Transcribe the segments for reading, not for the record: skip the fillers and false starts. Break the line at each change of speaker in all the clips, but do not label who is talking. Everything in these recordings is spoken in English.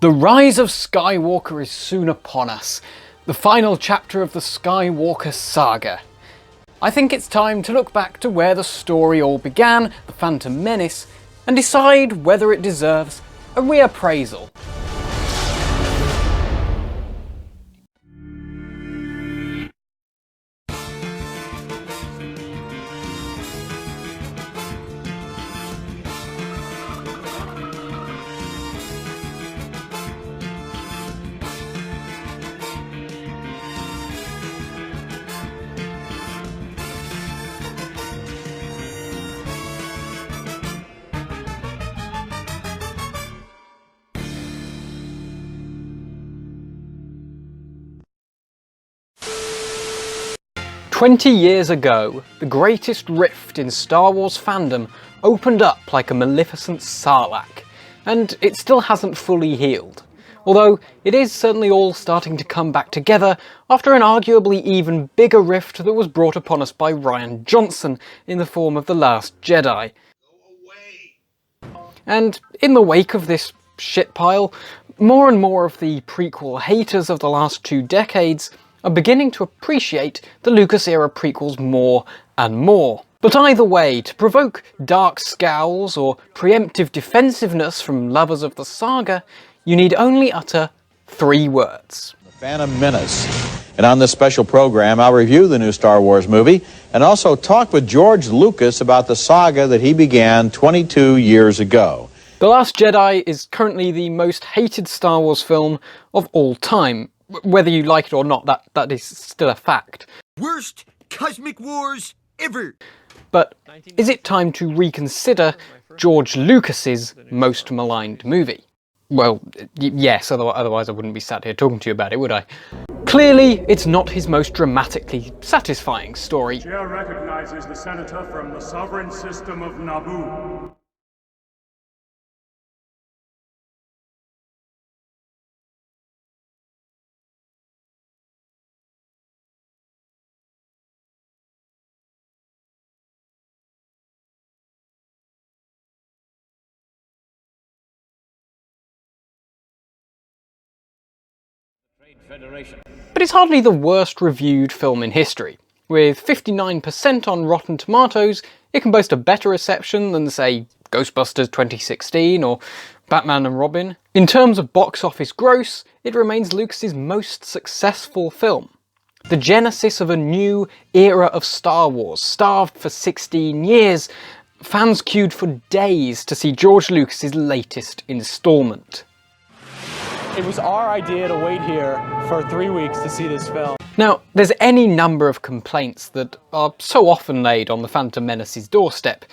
The Rise of Skywalker is soon upon us, the final chapter of the Skywalker saga. I think it's time to look back to where the story all began, the Phantom Menace, and decide whether it deserves a reappraisal. 20 years ago, the greatest rift in Star Wars fandom opened up like a maleficent sarlacc, and it still hasn't fully healed. Although it is certainly all starting to come back together after an arguably even bigger rift that was brought upon us by Rian Johnson in the form of The Last Jedi. And in the wake of this shitpile, more and more of the prequel haters of the last 2 decades are beginning to appreciate the Lucas-era prequels more and more. But either way, to provoke dark scowls or preemptive defensiveness from lovers of the saga, you need only utter 3 words.
The Phantom Menace. And on this special program, I'll review the new Star Wars movie and also talk with George Lucas about the saga that he began 22 years ago.
The Last Jedi is currently the most hated Star Wars film of all time. Whether you like it or not, that is still a fact.
Worst cosmic wars ever!
But is it time to reconsider George Lucas's most maligned movie? Well, yes, otherwise I wouldn't be sat here talking to you about it, would I? Clearly, it's not his most dramatically satisfying story.
Chair recognizes the senator from the sovereign system of Naboo. But it's hardly the worst reviewed film in history. With 59% on Rotten Tomatoes, it can boast a better reception than, say, Ghostbusters 2016 or Batman and Robin. In terms of box office gross, it remains Lucas's most successful film. The genesis of a new era of Star Wars, starved for 16 years, fans queued for days to see George Lucas's latest installment.
It was our idea to wait here for 3 weeks to see this film.
Now, there's any number of complaints that are so often laid on the Phantom Menace's doorstep.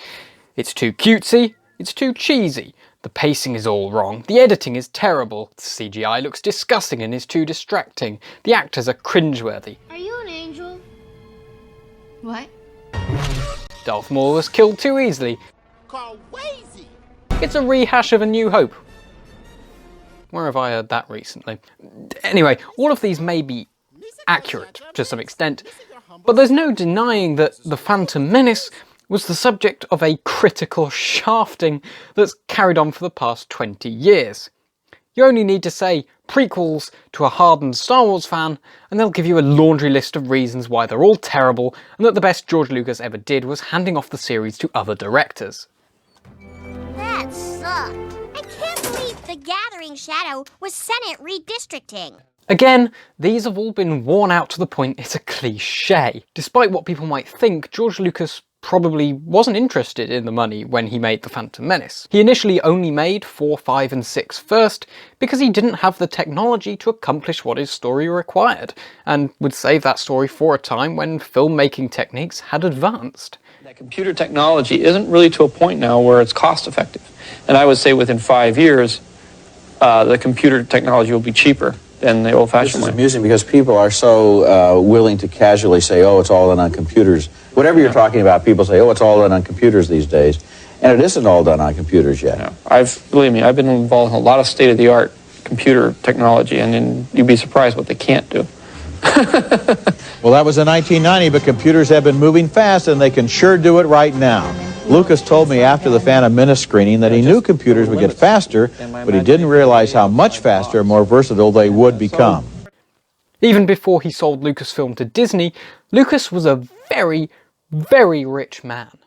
It's too cutesy, it's too cheesy, the pacing is all wrong, the editing is terrible, the CGI looks disgusting and is too distracting, the actors are cringeworthy.
Are you an angel? What?
Darth Maul was killed too easily.
Crazy!
It's a rehash of A New Hope. Where have I heard that recently? Anyway, all of these may be accurate to some extent, but there's no denying that The Phantom Menace was the subject of a critical shafting that's carried on for the past 20 years. You only need to say prequels to a hardened Star Wars fan, and they'll give you a laundry list of reasons why they're all terrible, and that the best George Lucas ever did was handing off the series to other directors.
That sucked. I can't believe The Gathering Shadow was Senate redistricting.
Again, these have all been worn out to the point it's a cliche. Despite what people might think, George Lucas probably wasn't interested in the money when he made The Phantom Menace. He initially only made 4, 5 and 6 first because he didn't have the technology to accomplish what his story required, and would save that story for a time when filmmaking techniques had advanced.
That computer technology isn't really to a point now where it's cost effective. And I would say within 5 years, the computer technology will be cheaper than the old-fashioned way.
This is amusing because people are so willing to casually say, oh, it's all done on computers. Whatever you're talking about, people say, oh, it's all done on computers these days. And it isn't all done on computers yet.
No. Believe me, I've been involved in a lot of state-of-the-art computer technology, and you'd be surprised what they can't do.
Well, that was in 1990, but computers have been moving fast, and they can sure do it right now. Lucas told me after the Phantom Menace screening that he knew computers would get faster, but he didn't realize how much faster and more versatile they would become.
Even before he sold Lucasfilm to Disney, Lucas was a very, very rich man.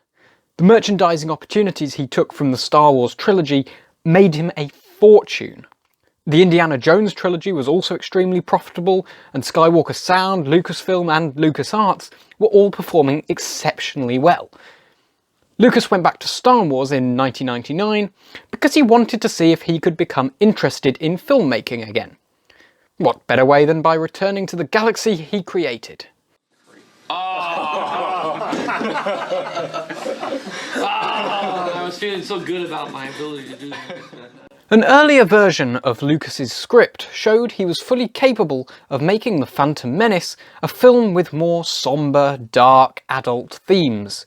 The merchandising opportunities he took from the Star Wars trilogy made him a fortune. The Indiana Jones trilogy was also extremely profitable, and Skywalker Sound, Lucasfilm and LucasArts were all performing exceptionally well. Lucas went back to Star Wars in 1999 because he wanted to see if he could become interested in filmmaking again. What better way than by returning to the galaxy he created?
I was feeling so good about my ability to do that.
An earlier version of Lucas's script showed he was fully capable of making The Phantom Menace a film with more somber, dark, adult themes.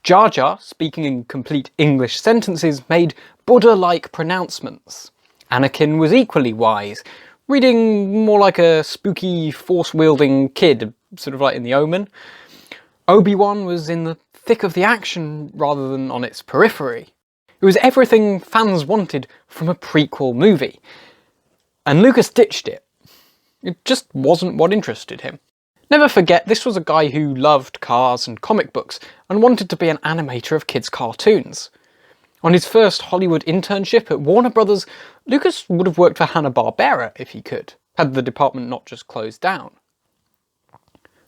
Jar Jar, speaking in complete English sentences, made Buddha-like pronouncements. Anakin was equally wise, reading more like a spooky, force-wielding kid, sort of like in The Omen. Obi-Wan was in the thick of the action rather than on its periphery. It was everything fans wanted from a prequel movie. And Lucas ditched it. It just wasn't what interested him. Never forget, this was a guy who loved cars and comic books and wanted to be an animator of kids' cartoons. On his first Hollywood internship at Warner Brothers, Lucas would have worked for Hanna-Barbera if he could, had the department not just closed down.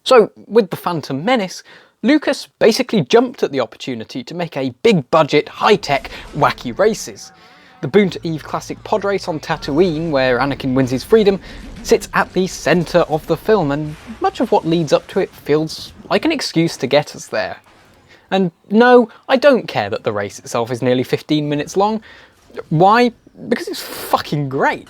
So, with The Phantom Menace, Lucas basically jumped at the opportunity to make a big-budget, high-tech, wacky races. The Boon to Eve classic pod race on Tatooine, where Anakin wins his freedom, sits at the centre of the film, and much of what leads up to it feels like an excuse to get us there. And no, I don't care that the race itself is nearly 15 minutes long. Why? Because it's fucking great.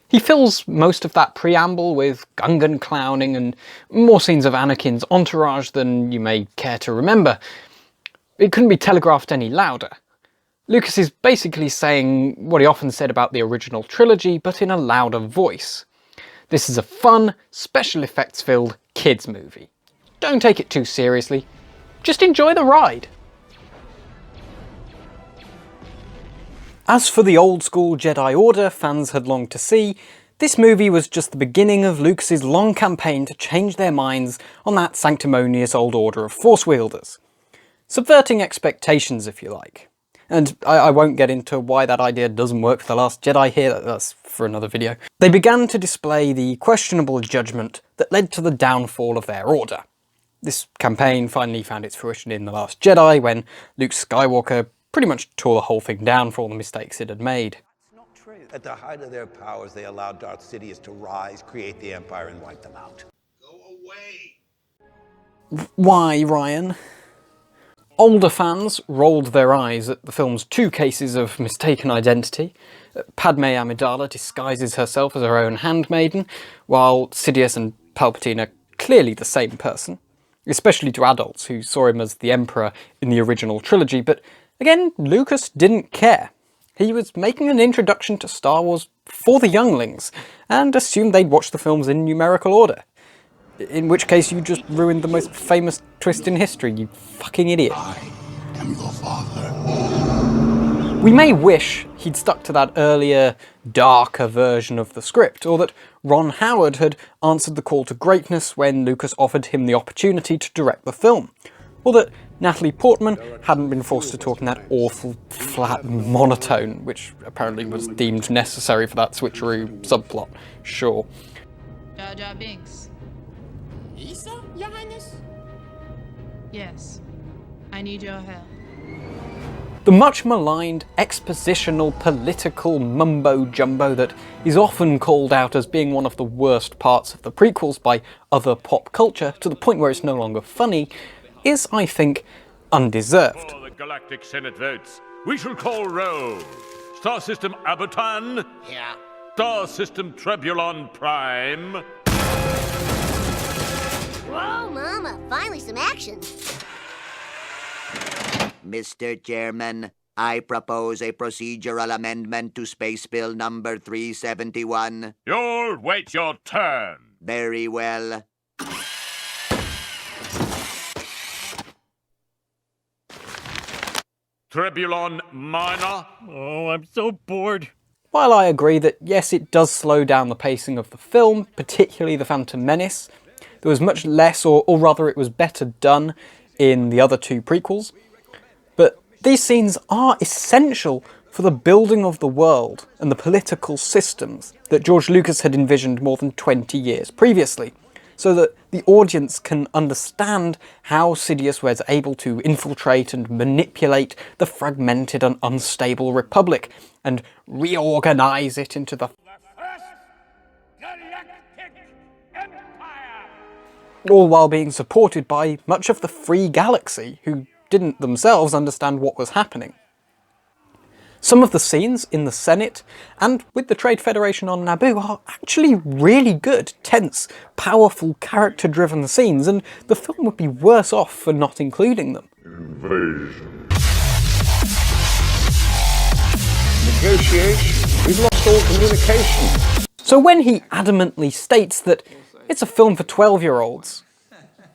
He fills most of that preamble with Gungan clowning and more scenes of Anakin's entourage than you may care to remember. It couldn't be telegraphed any louder. Lucas is basically saying what he often said about the original trilogy, but in a louder voice. This is a fun, special effects-filled kids movie. Don't take it too seriously. Just enjoy the ride. As for the old-school Jedi Order fans had longed to see, this movie was just the beginning of Lucas's long campaign to change their minds on that sanctimonious old order of Force wielders. Subverting expectations, if you like. And I won't get into why that idea doesn't work for The Last Jedi here, that's for another video. They began to display the questionable judgment that led to the downfall of their order. This campaign finally found its fruition in The Last Jedi, when Luke Skywalker pretty much tore the whole thing down for all the mistakes it had made.
It's not true. At the height of their powers, they allowed Darth Sidious to rise, create the Empire, and wipe them out.
Go away.
Why, Ryan? Older fans rolled their eyes at the film's two cases of mistaken identity. Padme Amidala disguises herself as her own handmaiden, while Sidious and Palpatine are clearly the same person, especially to adults who saw him as the Emperor in the original trilogy, but again, Lucas didn't care. He was making an introduction to Star Wars for the younglings, and assumed they'd watch the films in numerical order. In which case you just ruined the most famous twist in history, you fucking idiot.
I am your father.
We may wish he'd stuck to that earlier, darker version of the script, or that Ron Howard had answered the call to greatness when Lucas offered him the opportunity to direct the film, or that Natalie Portman hadn't been forced to talk in that awful, flat monotone, which apparently was deemed necessary for that switcheroo subplot. Sure.
Jar Jar Binks.
Isa, Your Highness?
Yes. I need your help.
The much maligned expositional political mumbo-jumbo that is often called out as being one of the worst parts of the prequels by other pop culture, to the point where it's no longer funny, is, I think, undeserved.
For the Galactic Senate votes, we shall call roll. Star System Abaton.
Yeah.
Star System Trebulon Prime.
Whoa, Mama, finally some action.
Mr. Chairman, I propose a procedural amendment to Space Bill number 371.
You'll wait your turn.
Very well.
Tribulon Minor.
Oh, I'm so bored.
While I agree that yes, it does slow down the pacing of the film, particularly The Phantom Menace, there was much less, or rather it was better done in the other two prequels. But these scenes are essential for the building of the world and the political systems that George Lucas had envisioned more than 20 years previously, so that the audience can understand how Sidious was able to infiltrate and manipulate the fragmented and unstable Republic and reorganize it into the all while being supported by much of the Free Galaxy, who didn't themselves understand what was happening. Some of the scenes in the Senate and with the Trade Federation on Naboo are actually really good, tense, powerful, character-driven scenes, and the film would be worse off for not including them.
Invasion.
Negotiation. We've lost all communication.
So when he adamantly states that it's a film for 12-year-olds,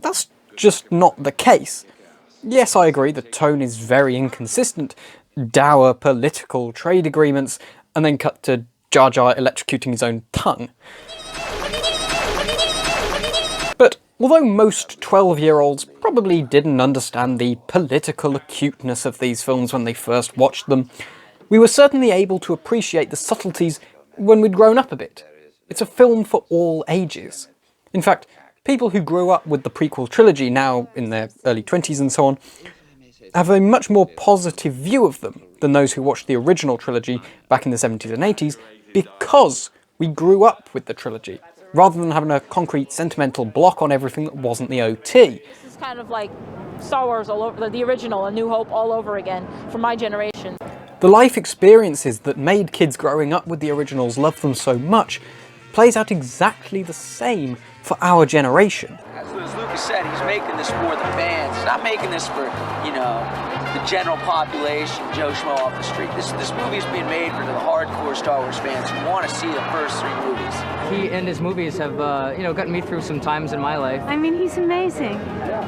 that's just not the case. Yes, I agree, the tone is very inconsistent. Dour political trade agreements, and then cut to Jar Jar electrocuting his own tongue. But although most 12-year-olds probably didn't understand the political acuteness of these films when they first watched them, we were certainly able to appreciate the subtleties when we'd grown up a bit. It's a film for all ages. In fact, people who grew up with the prequel trilogy, now in their early 20s and so on, have a much more positive view of them than those who watched the original trilogy back in the 70s and 80s, because we grew up with the trilogy, rather than having a concrete sentimental block on everything that wasn't the OT.
This is kind of like Star Wars all over, the original, A New Hope all over again, for my generation.
The life experiences that made kids growing up with the originals love them so much plays out exactly the same for our generation.
As Lucas said, he's making this for the fans. He's not making this for, you know, the general population, Joe Schmo off the street. This movie's being made for the hardcore Star Wars fans who want to see the first three movies.
He and his movies have, gotten me through some times in my life.
I mean, he's amazing,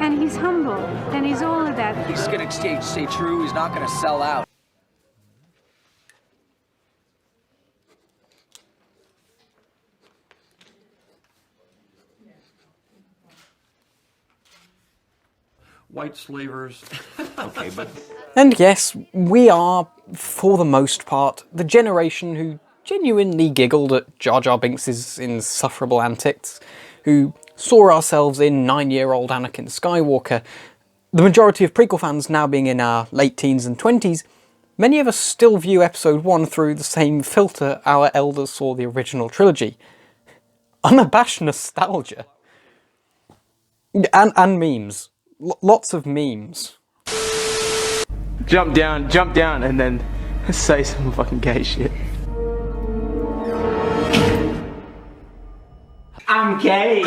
and he's humble, and he's all of that.
He's going to stay true. He's not going to sell out.
White slavers. Okay, but...
And yes, we are, for the most part, the generation who genuinely giggled at Jar Jar Binks' insufferable antics, who saw ourselves in 9-year-old Anakin Skywalker. The majority of prequel fans now being in our late teens and 20s, many of us still view Episode 1 through the same filter our elders saw the original trilogy. Unabashed nostalgia. And memes. Lots of memes.
Jump down, and then say some fucking gay shit.
I'm gay!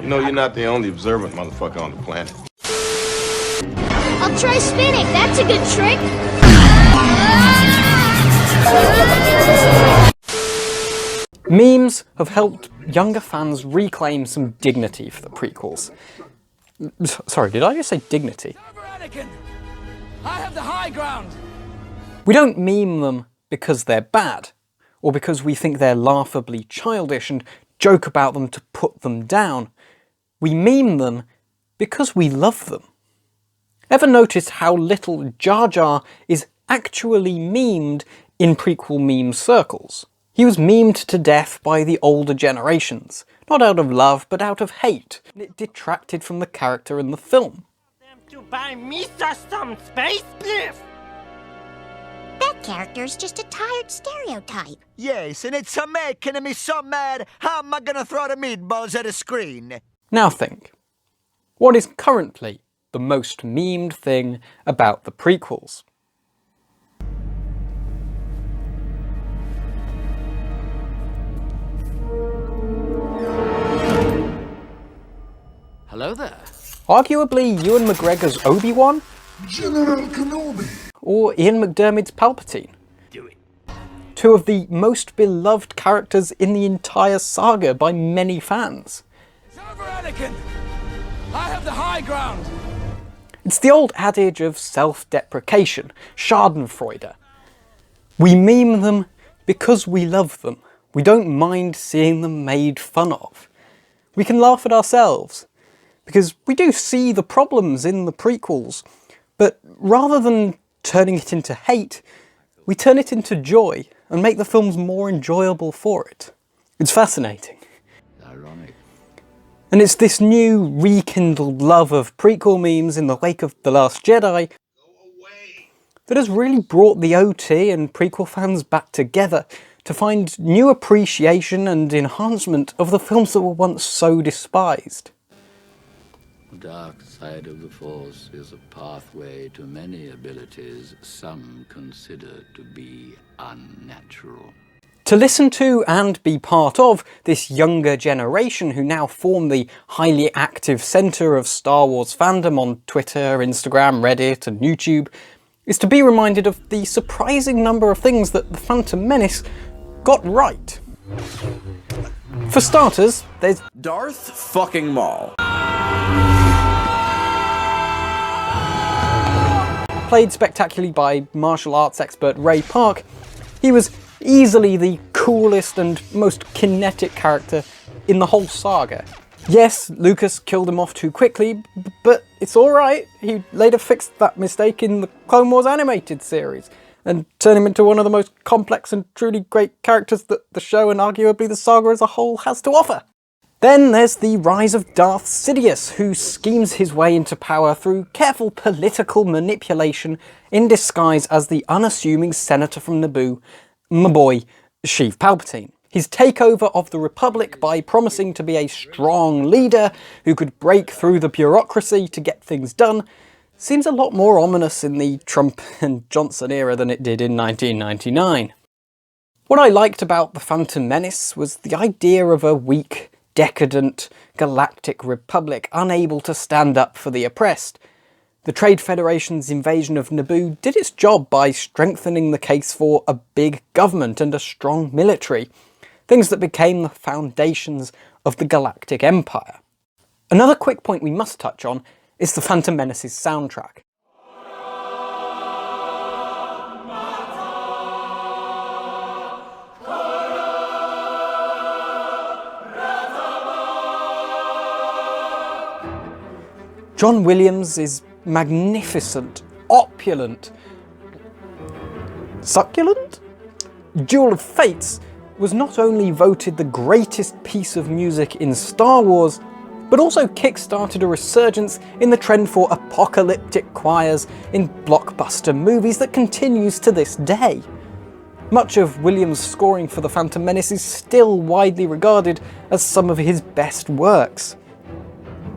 You know you're not the only observant motherfucker on the planet.
I'll try spinning. That's a good trick.
Memes have helped younger fans reclaim some dignity for the prequels. Sorry, did I just say dignity?
I have the high ground!
We don't meme them because they're bad, or because we think they're laughably childish and joke about them to put them down. We meme them because we love them. Ever notice how little Jar Jar is actually memed in prequel meme circles? He was memed to death by the older generations, not out of love, but out of hate. It detracted from the character in the film.
To buy me some space bliff.
That character's just a tired stereotype.
Yes, and it's a making me so mad, how am I gonna throw the meatballs at a screen?
Now think, what is currently the most memed thing about the prequels?
Hello there.
Arguably Ewan McGregor's Obi-Wan?
General Kenobi.
Or Ian McDiarmid's Palpatine?
Do it.
two of the most beloved characters in the entire saga by many fans.
Over, Anakin! I have the high ground!
It's the old adage of self-deprecation, schadenfreude. We meme them because we love them. We don't mind seeing them made fun of. We can laugh at ourselves, because we do see the problems in the prequels, but rather than turning it into hate, we turn it into joy and make the films more enjoyable for it. It's fascinating.
Ironic.
And it's this new rekindled love of prequel memes in the wake of The Last Jedi that has really brought the OT and prequel fans back together to find new appreciation and enhancement of the films that were once so despised.
The dark side of the Force is a pathway to many abilities some consider to be unnatural.
To listen to and be part of this younger generation who now form the highly active centre of Star Wars fandom on Twitter, Instagram, Reddit and YouTube is to be reminded of the surprising number of things that The Phantom Menace got right. For starters, there's
Darth fucking Maul.
Played spectacularly by martial arts expert Ray Park, he was easily the coolest and most kinetic character in the whole saga. Yes, Lucas killed him off too quickly, but it's alright. He later fixed that mistake in the Clone Wars animated series and turned him into one of the most complex and truly great characters that the show and arguably the saga as a whole has to offer. Then there's the rise of Darth Sidious, who schemes his way into power through careful political manipulation in disguise as the unassuming senator from Naboo, my boy, Sheev Palpatine. His takeover of the Republic by promising to be a strong leader who could break through the bureaucracy to get things done seems a lot more ominous in the Trump and Johnson era than it did in 1999. What I liked about The Phantom Menace was the idea of a weak, decadent galactic republic unable to stand up for the oppressed. The Trade Federation's invasion of Naboo did its job by strengthening the case for a big government and a strong military, things that became the foundations of the Galactic Empire. Another quick point we must touch on is The Phantom Menace's soundtrack. John Williams is magnificent, opulent, succulent? Duel of Fates was not only voted the greatest piece of music in Star Wars, but also kick-started a resurgence in the trend for apocalyptic choirs in blockbuster movies that continues to this day. Much of Williams' scoring for The Phantom Menace is still widely regarded as some of his best works.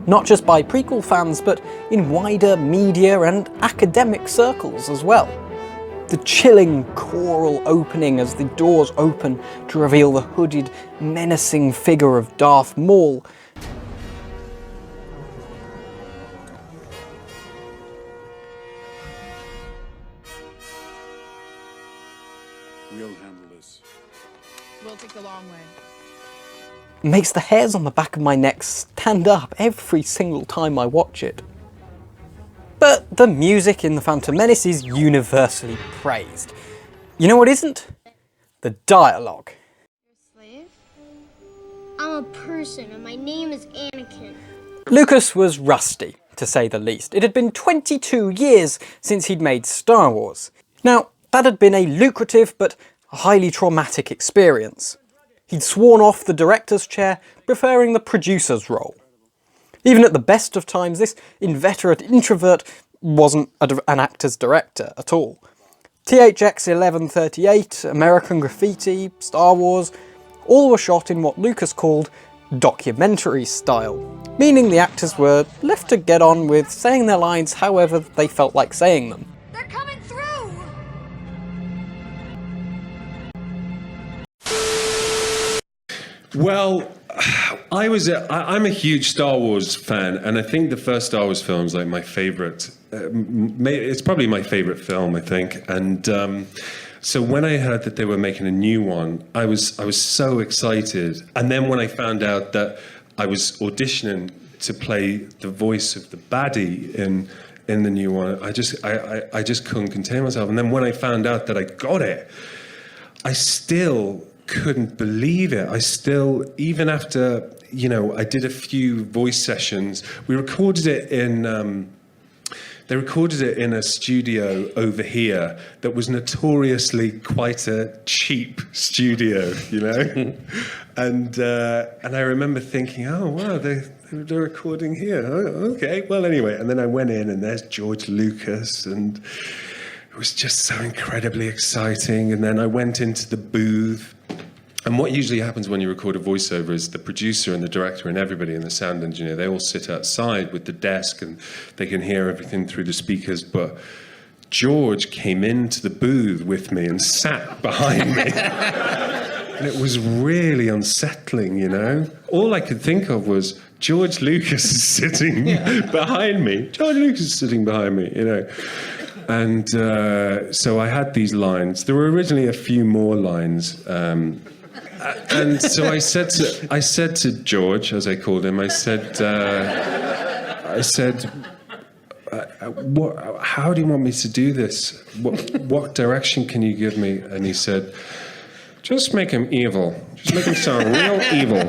Not just by prequel fans, but in wider media and academic circles as well. The chilling choral opening as the doors open to reveal the hooded, menacing figure of Darth Maul.
We'll handle this.
We'll take the long way.
Makes the hairs on the back of my neck stand up every single time I watch it. But the music in The Phantom Menace is universally praised. You know what isn't? The dialogue.
Slave? I'm a person and my name is Anakin.
Lucas was rusty, to say the least. It had been 22 years since he'd made Star Wars. Now, that had been a lucrative but highly traumatic experience. He'd sworn off the director's chair, preferring the producer's role. Even at the best of times, this inveterate introvert wasn't an actor's director at all. THX 1138, American Graffiti, Star Wars, all were shot in what Lucas called documentary style, meaning the actors were left to get on with saying their lines however they felt like saying them.
They're coming through!
Well, I'm a huge Star Wars fan, and I think the first Star Wars film is like my favorite. It's probably my favorite film, I think. And So when I heard that they were making a new one, I was so excited. And then when I found out that I was auditioning to play the voice of the baddie in the new one, I just couldn't contain myself. And then when I found out that I got it, I still couldn't believe it. I still, even after, you know, I did a few voice sessions, we recorded it in... They recorded it in a studio over here that was notoriously quite a cheap studio, you know? and I remember thinking, oh, wow, they're recording here. Oh, okay, well, anyway. And then I went in, and there's George Lucas, and it was just so incredibly exciting. And then I went into the booth. And what usually happens when you record a voiceover is the producer and the director and everybody and the sound engineer, they all sit outside with the desk and they can hear everything through the speakers. But George came into the booth with me and sat behind me. And it was really unsettling, you know? All I could think of was, George Lucas is sitting behind me. George Lucas is sitting behind me, you know? And so I had these lines. There were originally a few more lines. And so I said to George, as I called him, I said, how do you want me to do this? What direction can you give me? And he said, just make him evil. Just make him sound real evil.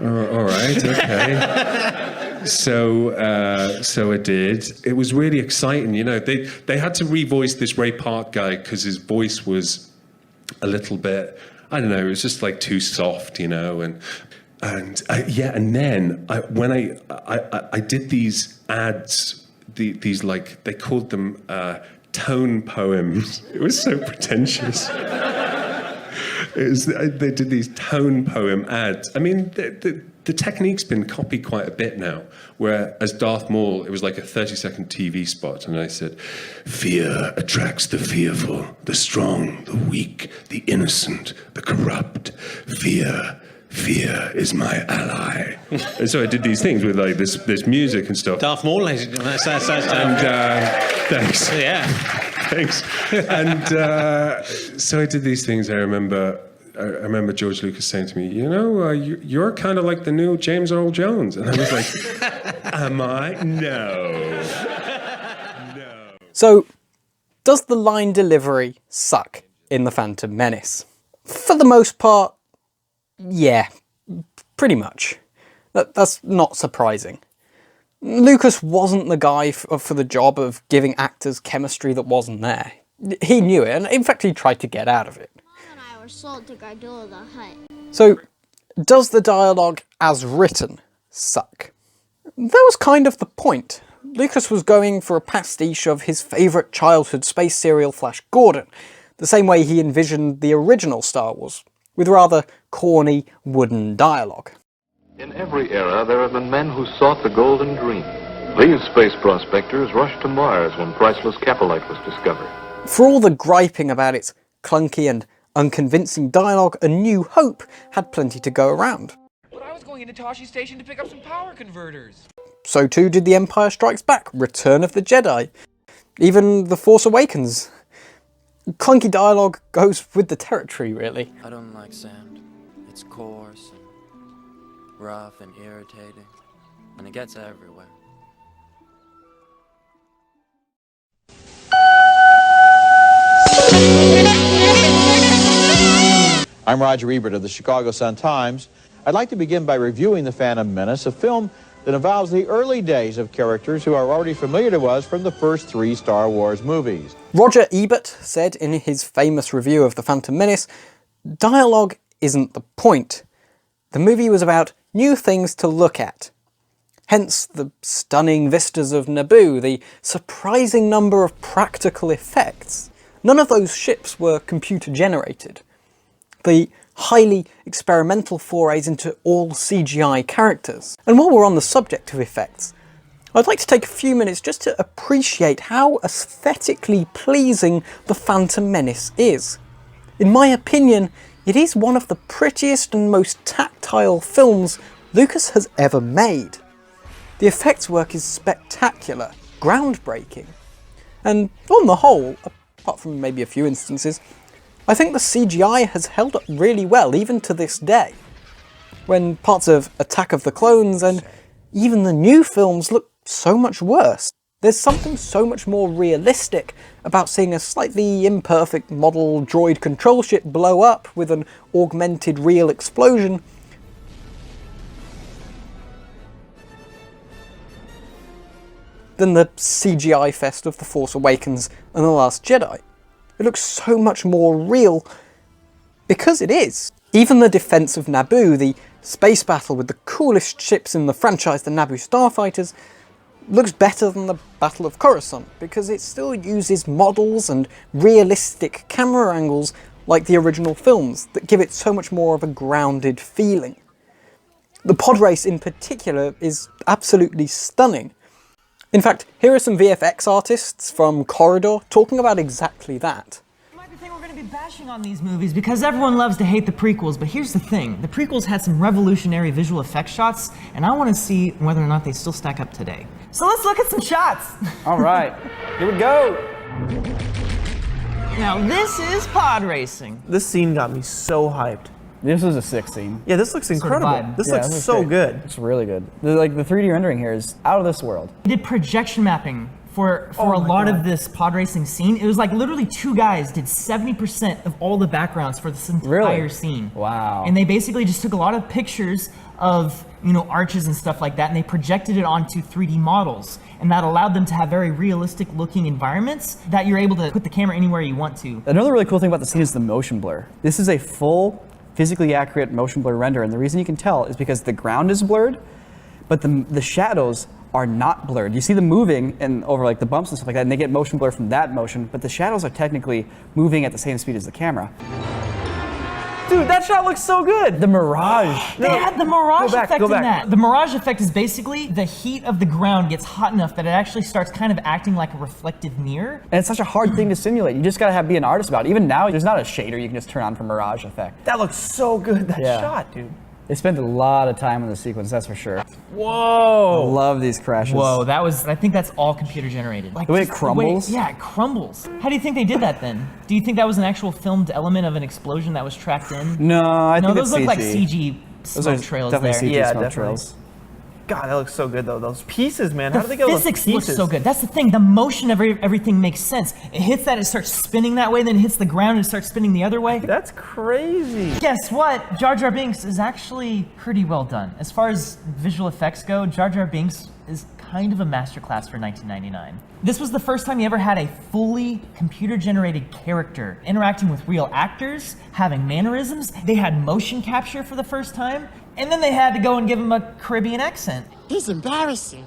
All right, okay. So I did. It was really exciting, you know. They had to revoice this Ray Park guy because his voice was a little bit, I don't know, it was just like too soft, you know. And then when I did these ads, these like, they called them tone poems. It was so pretentious. They did these tone poem ads. I mean, the technique's been copied quite a bit now, where as Darth Maul, it was like a 30-second TV spot, and I said, fear attracts the fearful, the strong, the weak, the innocent, the corrupt. Fear is my ally. And so I did these things with like this music and stuff.
Darth Maul, that's
thanks.
Yeah.
Thanks. And so I did these things. I remember George Lucas saying to me, you know, you're kind of like the new James Earl Jones. And I was like, am I? No.
So, does the line delivery suck in The Phantom Menace? For the most part, yeah, pretty much. That's not surprising. Lucas wasn't the guy for the job of giving actors chemistry that wasn't there. He knew it, and in fact he tried to get out of it.
Mom and I were sold to Gardulla the Hutt.
So, does the dialogue as written suck? That was kind of the point. Lucas was going for a pastiche of his favourite childhood space serial Flash Gordon, the same way he envisioned the original Star Wars, with rather corny, wooden dialogue.
In every era, there have been men who sought the golden dream. These space prospectors rushed to Mars when priceless caprolite was discovered.
For all the griping about its clunky and unconvincing dialogue, A New Hope had plenty to go around.
But I was going into Tashi Station to pick up some power converters.
So too did The Empire Strikes Back, Return of the Jedi, even The Force Awakens. Clunky dialogue goes with the territory, really.
I don't like sand. It's coarse and rough and irritating, and it gets everywhere.
I'm Roger Ebert of the Chicago Sun-Times. I'd like to begin by reviewing The Phantom Menace, a film that involves the early days of characters who are already familiar to us from the first 3 Star Wars movies.
Roger Ebert said in his famous review of The Phantom Menace, dialogue isn't the point. The movie was about new things to look at. Hence the stunning vistas of Naboo, the surprising number of practical effects. None of those ships were computer generated. The highly experimental forays into all CGI characters. And while we're on the subject of effects, I'd like to take a few minutes just to appreciate how aesthetically pleasing The Phantom Menace is. In my opinion, it is one of the prettiest and most tactile films Lucas has ever made. The effects work is spectacular, groundbreaking, and on the whole, a apart from maybe a few instances, I think the CGI has held up really well, even to this day. When parts of Attack of the Clones and even the new films look so much worse. There's something so much more realistic about seeing a slightly imperfect model droid control ship blow up with an augmented real explosion than the CGI fest of The Force Awakens and The Last Jedi. It looks so much more real because it is. Even the defense of Naboo, the space battle with the coolest ships in the franchise, the Naboo Starfighters, looks better than the Battle of Coruscant because it still uses models and realistic camera angles like the original films that give it so much more of a grounded feeling. The pod race in particular is absolutely stunning. In fact, here are some VFX artists from Corridor talking about exactly that.
Be bashing on these movies because everyone loves to hate the prequels, but here's the thing. The prequels had some revolutionary visual effects shots, and I want to see whether or not they still stack up today. So let's look at some shots!
Alright, here we go!
Now this is pod racing.
This scene got me so hyped.
This was a sick scene.
Yeah, this looks incredible. This looks so good.
It's really good. The 3D rendering here is out of this world.
We did projection mapping for a lot of this pod racing scene. It was like literally 2 guys did 70% of all the backgrounds for this entire scene.
Wow.
And they basically just took a lot of pictures of, you know, arches and stuff like that, and they projected it onto 3D models. And that allowed them to have very realistic looking environments that you're able to put the camera anywhere you want to.
Another really cool thing about the scene is the motion blur. This is a full, physically accurate motion blur render, and the reason you can tell is because the ground is blurred, but the shadows are not blurred. You see them moving and over like the bumps and stuff like that, and they get motion blur from that motion, but the shadows are technically moving at the same speed as the camera.
Dude, that shot looks so good!
The mirage.
They had the mirage effect in that. The mirage effect is basically the heat of the ground gets hot enough that it actually starts kind of acting like a reflective mirror.
And it's such a hard thing to simulate. You just gotta be an artist about it. Even now, there's not a shader you can just turn on for mirage effect.
That looks so good, that shot, dude.
They spent a lot of time on the sequence, that's for sure.
Whoa!
I love these crashes.
Whoa, I think that's all computer generated. Like
the way it crumbles?
Yeah, it crumbles. How do you think they did that then? Do you think that was an actual filmed element of an explosion that was tracked in?
No, I think
those
it's
look
CG.
like CG smoke trails there.
Definitely CG
yeah,
smoke
definitely.
trails.
God, that looks so good though. Those pieces, man. How do they get those pieces?
The physics looks so good. That's the thing. The motion of everything makes sense. It hits that, it starts spinning that way, then it hits the ground and it starts spinning the other way.
That's crazy.
Guess what? Jar Jar Binks is actually pretty well done. As far as visual effects go, Jar Jar Binks is kind of a masterclass for 1999. This was the first time you ever had a fully computer-generated character interacting with real actors, having mannerisms. They had motion capture for the first time, and then they had to go and give him a Caribbean accent.
He's embarrassing.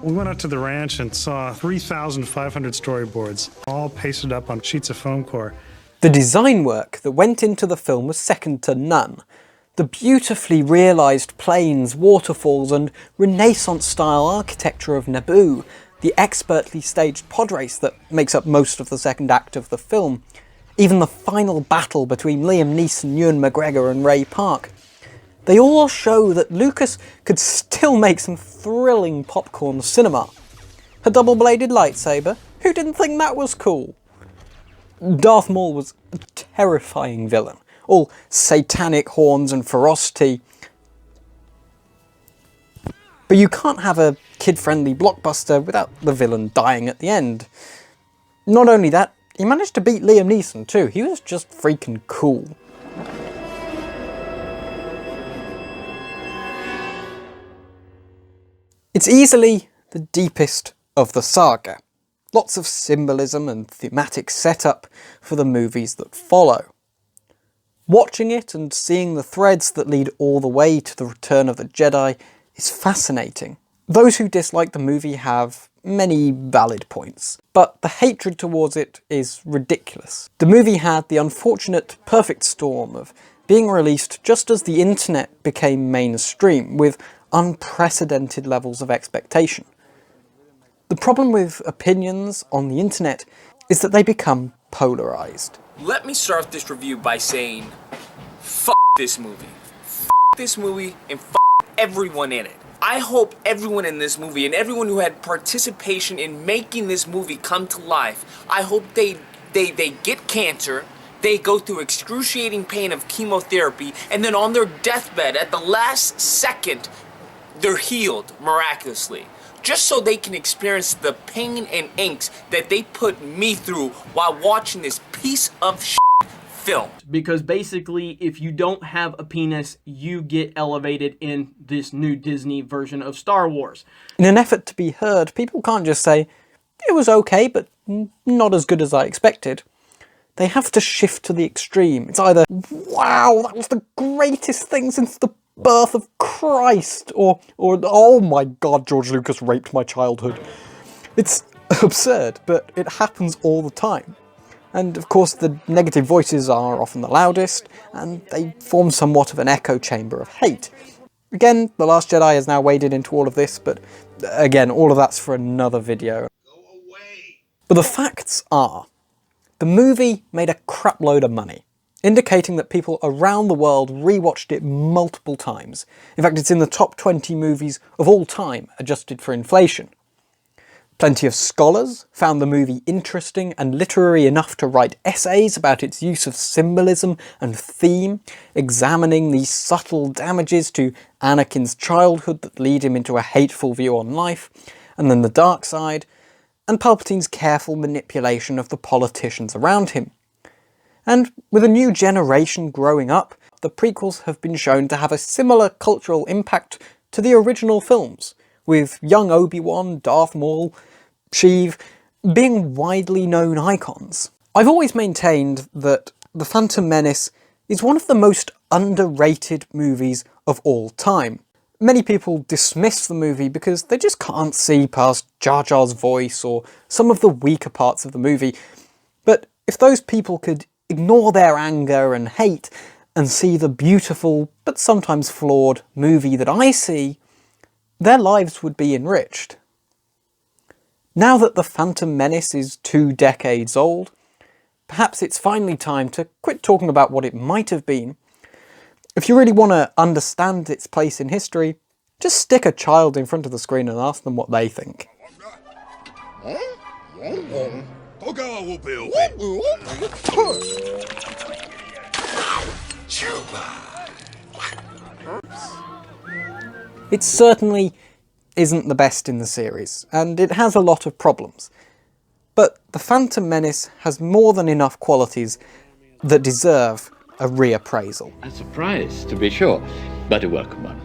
We went out to the ranch and saw 3,500 storyboards, all pasted up on sheets of foam core.
The design work that went into the film was second to none. The beautifully realised planes, waterfalls and Renaissance-style architecture of Naboo, the expertly staged pod race that makes up most of the second act of the film, even the final battle between Liam Neeson, Ewan McGregor and Ray Park. They all show that Lucas could still make some thrilling popcorn cinema. A double-bladed lightsaber? Who didn't think that was cool? Darth Maul was a terrifying villain, all satanic horns and ferocity. But you can't have a kid-friendly blockbuster without the villain dying at the end. Not only that, he managed to beat Liam Neeson too. He was just freaking cool. It's easily the deepest of the saga. Lots of symbolism and thematic setup for the movies that follow. Watching it and seeing the threads that lead all the way to the Return of the Jedi is fascinating. Those who dislike the movie have many valid points, but the hatred towards it is ridiculous. The movie had the unfortunate perfect storm of being released just as the internet became mainstream, with unprecedented levels of expectation. The problem with opinions on the internet is that they become polarized.
Let me start this review by saying, f this movie. F this movie and f everyone in it.
I hope everyone in this movie and everyone who had participation in making this movie come to life, I hope they get cancer, they go through excruciating pain of chemotherapy, and then on their deathbed at the last second, they're healed miraculously. Just so they can experience the pain and angst that they put me through while watching this piece of shit film.
Because basically, if you don't have a penis, you get elevated in this new Disney version of Star Wars.
In an effort to be heard, people can't just say, it was okay, but not as good as I expected. They have to shift to the extreme. It's either, wow, that was the greatest thing since the birth of Christ, or oh my god, George Lucas raped my childhood. It's absurd, but it happens all the time. And of course the negative voices are often the loudest, and they form somewhat of an echo chamber of hate. Again, The Last Jedi has now waded into all of this, but again, all of that's for another video. But the facts are, the movie made a crap load of money, indicating that people around the world rewatched it multiple times. In fact, it's in the top 20 movies of all time, adjusted for inflation. Plenty of scholars found the movie interesting and literary enough to write essays about its use of symbolism and theme, examining the subtle damages to Anakin's childhood that lead him into a hateful view on life, and then the dark side, and Palpatine's careful manipulation of the politicians around him. And with a new generation growing up, the prequels have been shown to have a similar cultural impact to the original films, with young Obi-Wan, Darth Maul, Sheev being widely known icons. I've always maintained that The Phantom Menace is one of the most underrated movies of all time. Many people dismiss the movie because they just can't see past Jar Jar's voice or some of the weaker parts of the movie. But if those people could ignore their anger and hate and see the beautiful but sometimes flawed movie that I see, their lives would be enriched. Now that The Phantom Menace is 2 decades old, perhaps it's finally time to quit talking about what it might have been. If you really want to understand its place in history, just stick a child in front of the screen and ask them what they think. It certainly isn't the best in the series, and it has a lot of problems. But The Phantom Menace has more than enough qualities that deserve a reappraisal.
A surprise, to be sure, but a welcome one.